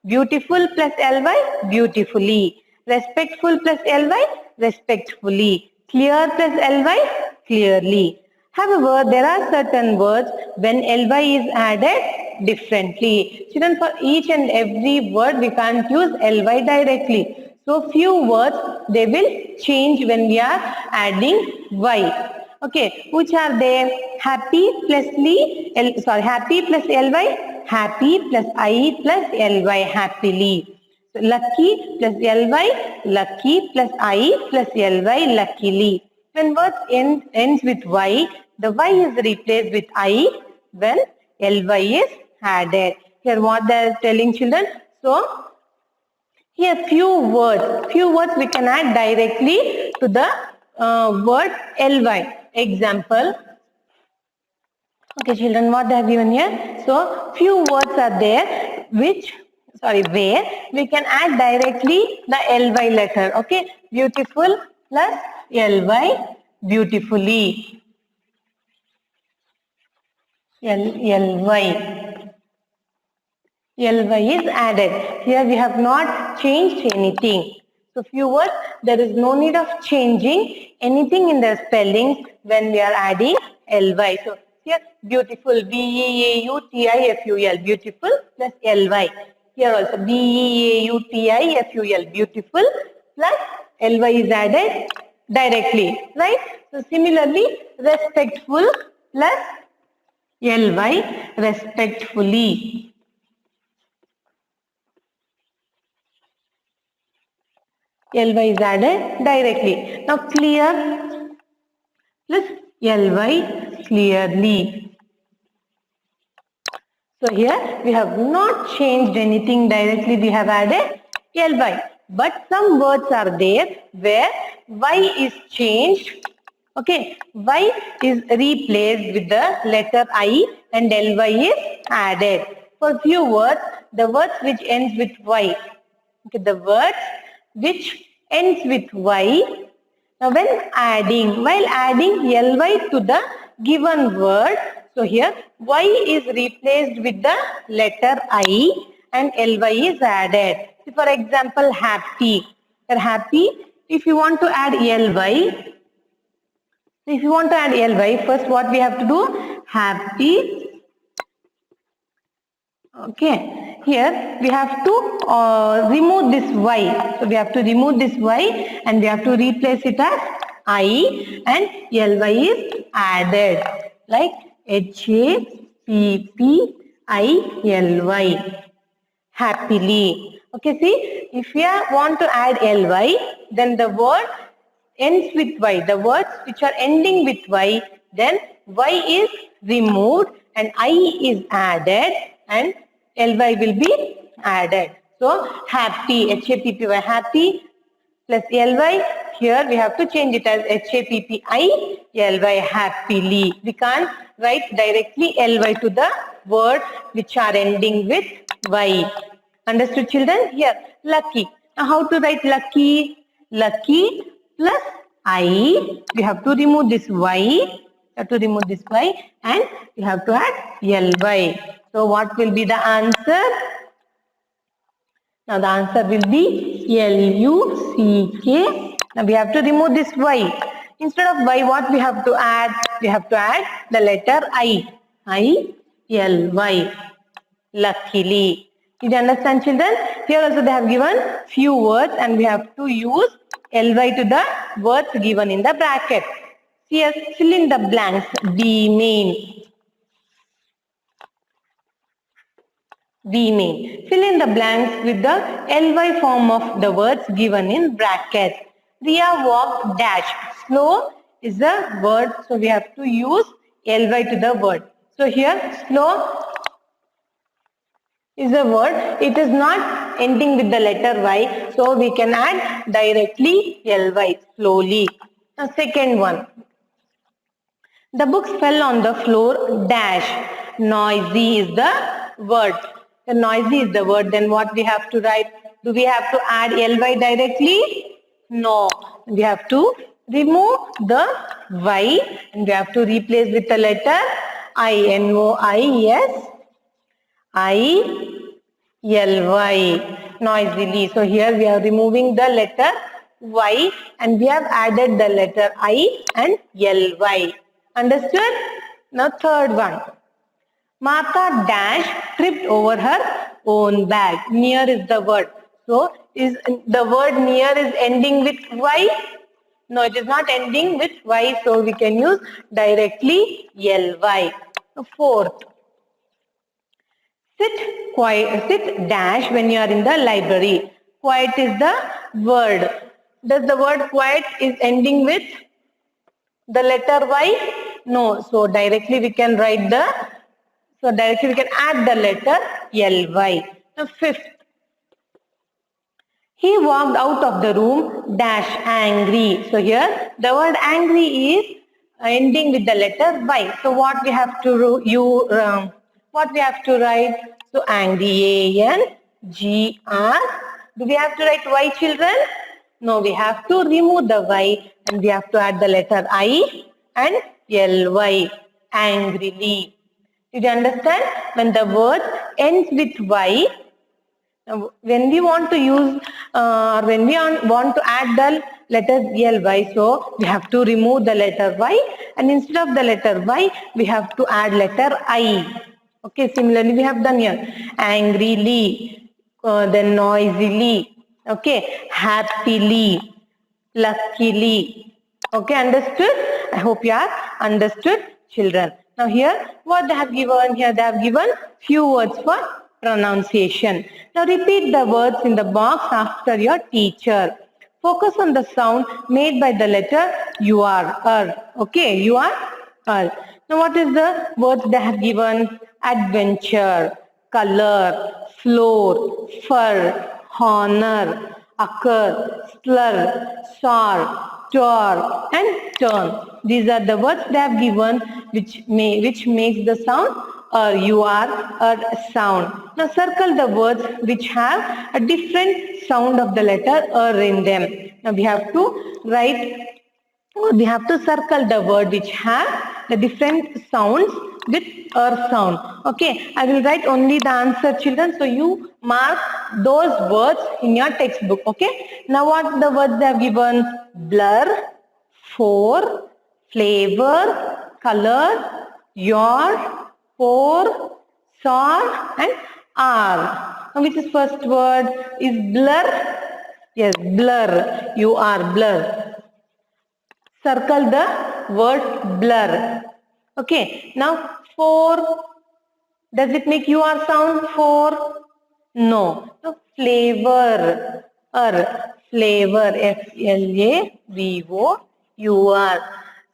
Beautiful plus ly, beautifully. Respectful plus ly, respectfully. Clear plus ly, clearly. However, there are certain words when ly is added differently. Children, for each and every word we can't use ly directly. So few words they will change when we are adding y. Okay, which are they? Happy plus happy plus ly, happy plus I plus ly, happily. So, lucky plus ly, lucky plus I plus ly, luckily. When words ends with y, the y is replaced with I when ly is added. Here what they are telling children? So, Here few words we can add directly to the word ly. Example, okay children, what they have given here? So few words are there where we can add directly the ly letter. Okay, beautiful plus ly, beautifully, ly. Ly is added. Here we have not changed anything. So few words, there is no need of changing anything in the spellings when we are adding ly. So here beautiful, beautiful, beautiful plus ly. Here also beautiful, beautiful plus ly is added directly, right? So similarly, respectful plus ly, respectfully. ly is added directly. Now clear plus ly, clearly. So here we have not changed anything directly, we have added ly. But some words are there where y is changed. Okay, y is replaced with the letter I and ly is added. For few words, the words which ends with y. Okay, the words which ends with y. Now while adding ly to the given word, so here y is replaced with the letter I and ly is added. So for example, happy. For happy, if you want to add ly, first what we have to do? Happy. Okay, here we have to remove this y. So we have to remove this y and we have to replace it as I and ly is added like happy, happily. Okay, see, if we want to add ly, then the word ends with y. The words which are ending with y, then y is removed and I is added and ly will be added. So happy, happy, happy plus ly. Here we have to change it as happy, ly, happily. We can't write directly ly to the word which are ending with y. Understood children? Here, lucky. Now how to write lucky? Lucky plus I. We have to remove this y. And we have to add ly. So what will be the answer? Now the answer will be luck. Now we have to remove this y. Instead of y, what we have to add? We have to add the letter I. ly. Luckily. Did you understand children? Here also they have given few words and we have to use ly to the words given in the bracket. Here fill in the blanks. Demean. Fill in the blanks with the ly form of the words given in brackets. Riya walked dash. Slow is the word, so we have to use ly to the word. So here slow is a word. It is not ending with the letter y, so we can add directly ly, slowly. Now second one. The books fell on the floor dash. Noisy is the word. The noisy is the word. Then what we have to write? Do we have to add ly directly? No. We have to remove the y and we have to replace with the letter I. N-O-I-S. I-L-Y. Noisily. So here we are removing the letter y and we have added the letter I and ly. Understood? Now third one. Mata dash tripped over her own bag. Near is the word. So is the word near is ending with y? No, it is not ending with y. So we can use directly ly. Fourth. Sit dash when you are in the library. Quiet is the word. Does the word quiet is ending with the letter y? No. So directly we can add the letter ly. Now fifth. He walked out of the room dash angry. So here the word angry is ending with the letter Y. So what we have to what we have to write? So angry, A-N-G-R. Do we have to write Y, children? No, we have to remove the Y and we have to add the letter I and L-Y. Angrily. Did you understand? When the word ends with Y, now, when we want to use, when we want to add the letter ly, so we have to remove the letter y, and instead of the letter y, we have to add letter I. Okay, similarly we have done here. Angrily, then noisily, okay, happily, luckily. Okay, understood? I hope you have understood, children. Now here, what they have given? Here they have given few words for pronunciation. Now repeat the words in the box after your teacher. Focus on the sound made by the letter you are. Okay, you are. Now what is the words they have given? Adventure, color, floor, fur, honor, occur, slur, soar, tour, and turn. These are the words they have given which makes the sound you are sound. Now circle the words which have a different sound of the letter in them. Now we have to write, we have to circle the word which have the different sounds with sound. Okay, I will write only the answer, children. So you mark those words in your textbook. Okay. Now what the words they have given? Blur, for, flavor, color, your, for, saw, and are. Now which is first word? Is blur? Yes, blur. You are blur. Circle the word blur. Okay. Now for, does it make you or sound? For? No. So flavor. Flavor. F-L-A-V-O-U-R.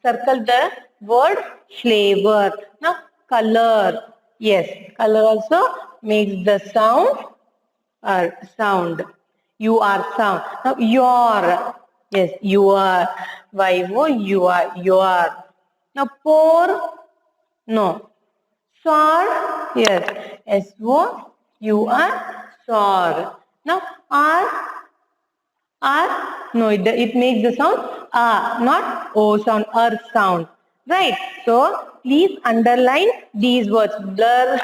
Circle the word flavor. Now color. Yes. Color also makes the sound sound. You are sound. Now your. Yes, you are. Y-O, you are. You are. Now pour. No. Sour. Yes. S-O, you are. Sour. Now R. No, it makes the sound not O sound, sound. Right. So please underline these words: blur,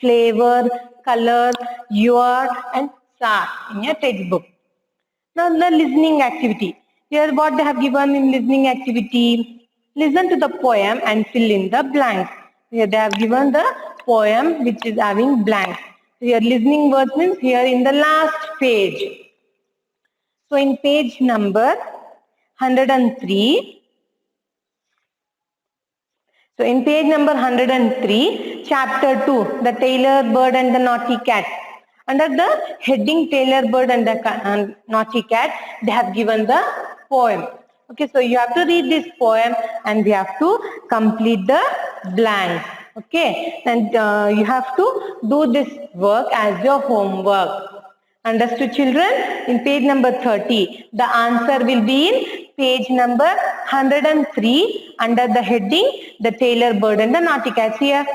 flavor, color, your, and sa in your textbook. Now the listening activity. Here what they have given in listening activity. Listen to the poem and fill in the blanks. Here they have given the poem which is having blanks. Here listening words means here in the last page. So in page number 103, so in page number 103, chapter 2, the tailor bird and the naughty cat. Under the heading tailor bird and the naughty cat, they have given the poem. Okay, so you have to read this poem and we have to complete the blanks. Okay, and you have to do this work as your homework. Understood, children? In page number 30, the answer will be in page number 103 under the heading, the tailor bird and the naughty cat. Here.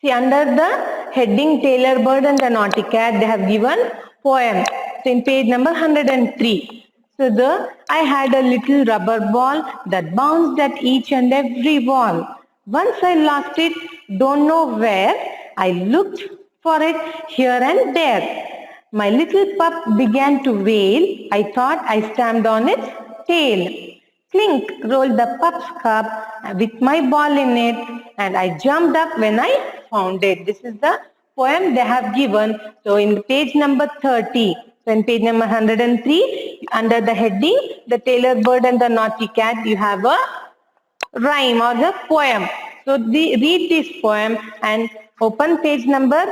See, under the heading tailor bird and the naughty cat, they have given poem. So in page number 103. So I had a little rubber ball that bounced at each and every wall. Once I lost it, don't know where. I looked for it here and there. My little pup began to wail. I thought I stamped on its tail. Clink rolled the pup's cup with my ball in it, and I jumped up when I found it. This is the poem they have given. So in page number 30, so in page number 103, under the heading, the tailor bird and the naughty cat, you have a rhyme or the poem. So read this poem and open page number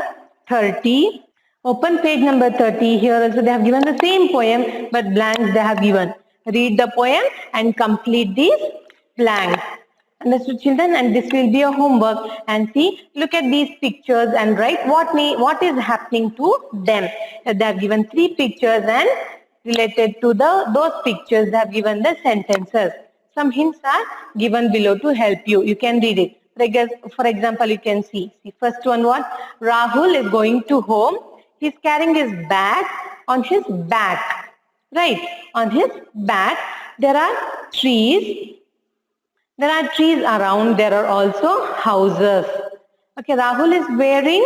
30. Open page number 30. Here also they have given the same poem, but blanks they have given. Read the poem and complete these blanks. Understood, children? And this will be a homework. And see, look at these pictures and write what is happening to them. They have given 3 pictures and related to those pictures they have given the sentences. Some hints are given below to help you. You can read it. For example, you can see first one, what? Rahul is going to home. He's carrying his bag on his back. Right? On his back, there are trees. There are trees around. There are also houses. Okay, Rahul is wearing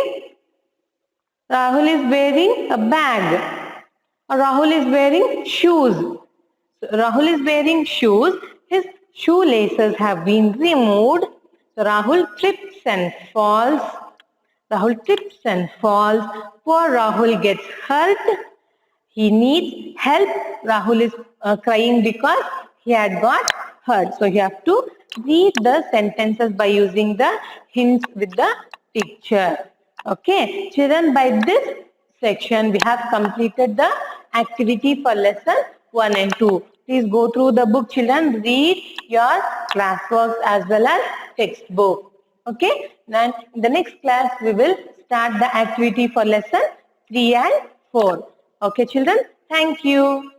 a bag. Or Rahul is wearing shoes. So Rahul is wearing shoes. His shoelaces have been removed. So Rahul trips and falls. Rahul trips and falls. Poor Rahul gets hurt. He needs help. Rahul is crying because he had got hurt. So you have to read the sentences by using the hints with the picture. Okay, children, by this section we have completed the activity for lesson 1 and 2. Please go through the book, children. Read your classworks as well as textbook. Okay, then in the next class we will start the activity for lesson 3 and 4. Okay, children, thank you.